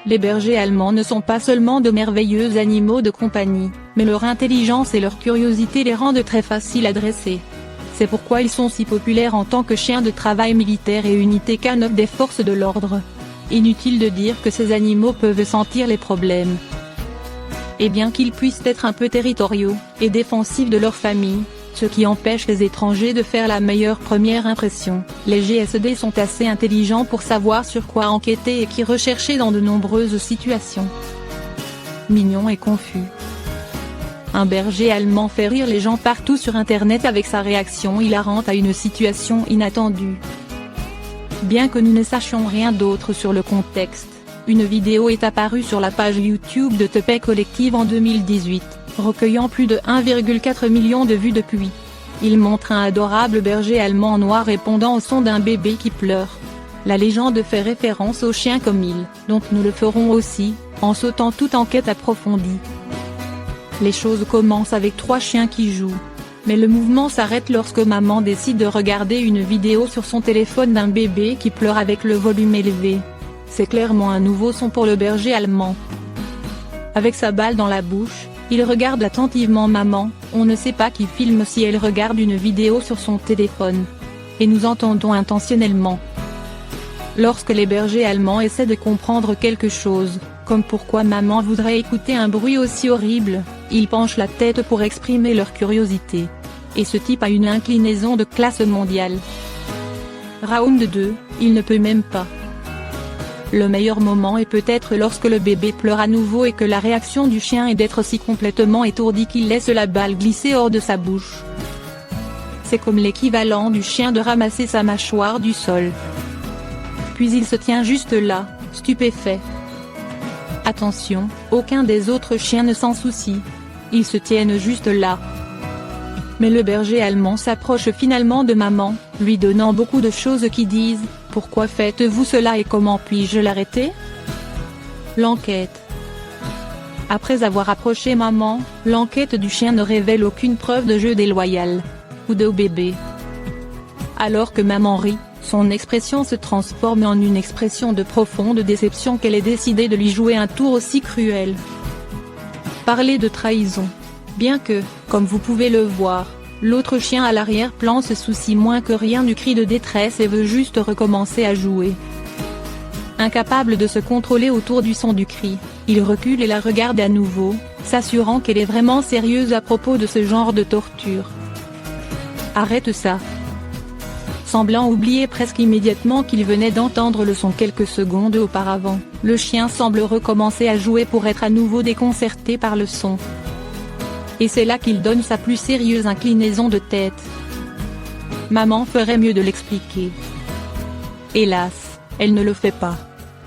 Les bergers allemands ne sont pas seulement de merveilleux animaux de compagnie, mais leur intelligence et leur curiosité les rendent très faciles à dresser. C'est pourquoi ils sont si populaires en tant que chiens de travail militaire et unité K9 des forces de l'ordre. Inutile de dire que ces animaux peuvent sentir les problèmes. Et bien qu'ils puissent être un peu territoriaux, et défensifs de leur famille, ce qui empêche les étrangers de faire la meilleure première impression, les GSD sont assez intelligents pour savoir sur quoi enquêter et qui rechercher dans de nombreuses situations. Mignon et confus. Un berger allemand fait rire les gens partout sur internet avec sa réaction hilarante à une situation inattendue. Bien que nous ne sachions rien d'autre sur le contexte, une vidéo est apparue sur la page YouTube de Tepei Collective en 2018. Recueillant plus de 1,4 million de vues depuis. Il montre un adorable berger allemand noir répondant au son d'un bébé qui pleure. La légende fait référence aux chiens comme il, donc nous le ferons aussi, en sautant toute enquête approfondie. Les choses commencent avec 3 chiens qui jouent. Mais le mouvement s'arrête lorsque maman décide de regarder une vidéo sur son téléphone d'un bébé qui pleure avec le volume élevé. C'est clairement un nouveau son pour le berger allemand. Avec sa balle dans la bouche, il regarde attentivement maman, on ne sait pas qui filme si elle regarde une vidéo sur son téléphone. Et nous entendons intentionnellement. Lorsque les bergers allemands essaient de comprendre quelque chose, comme pourquoi maman voudrait écouter un bruit aussi horrible, ils penchent la tête pour exprimer leur curiosité. Et ce type a une inclinaison de classe mondiale. Round 2, il ne peut même pas. Le meilleur moment est peut-être lorsque le bébé pleure à nouveau et que la réaction du chien est d'être si complètement étourdi qu'il laisse la balle glisser hors de sa bouche. C'est comme l'équivalent du chien de ramasser sa mâchoire du sol. Puis il se tient juste là, stupéfait. Attention, aucun des autres chiens ne s'en soucie. Ils se tiennent juste là. Mais le berger allemand s'approche finalement de maman, lui donnant beaucoup de choses qui disent « Pourquoi faites-vous cela et comment puis-je l'arrêter ?» L'enquête. Après avoir approché maman, l'enquête du chien ne révèle aucune preuve de jeu déloyal. Ou de bébé. Alors que maman rit, son expression se transforme en une expression de profonde déception qu'elle ait décidé de lui jouer un tour aussi cruel. Parler de trahison. Bien que, comme vous pouvez le voir, l'autre chien à l'arrière-plan se soucie moins que rien du cri de détresse et veut juste recommencer à jouer. Incapable de se contrôler autour du son du cri, il recule et la regarde à nouveau, s'assurant qu'elle est vraiment sérieuse à propos de ce genre de torture. Arrête ça. Semblant oublier presque immédiatement qu'il venait d'entendre le son quelques secondes auparavant, le chien semble recommencer à jouer pour être à nouveau déconcerté par le son. Et c'est là qu'il donne sa plus sérieuse inclinaison de tête. Maman ferait mieux de l'expliquer. Hélas, elle ne le fait pas.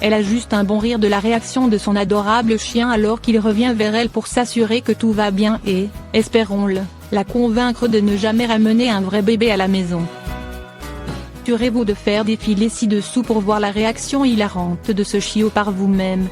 Elle a juste un bon rire de la réaction de son adorable chien alors qu'il revient vers elle pour s'assurer que tout va bien et, espérons-le, la convaincre de ne jamais ramener un vrai bébé à la maison. Assurez-vous de faire défiler ci-dessous pour voir la réaction hilarante de ce chiot par vous-même.